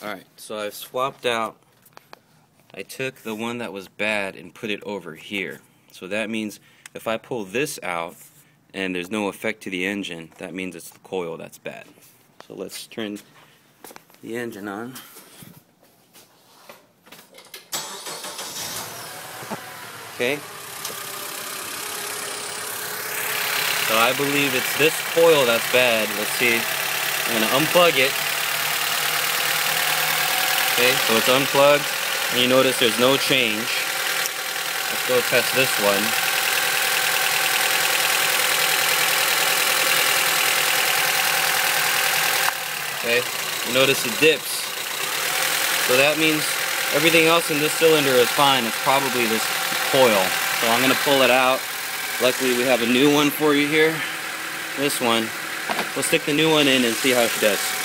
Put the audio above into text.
Alright, so I've swapped out. I took the one that was bad and put it over here. So that means if I pull this out and there's no effect to the engine, that means it's the coil that's bad. So let's turn the engine on. Okay. So I believe it's this coil that's bad. Let's see. I'm going to unplug it. Okay, so it's unplugged, and you notice there's no change. Let's go test this one. Okay, you notice it dips. So that means everything else in this cylinder is fine. It's probably this coil. So I'm going to pull it out. Luckily we have a new one for you here. This one. We'll stick the new one in and see how it does.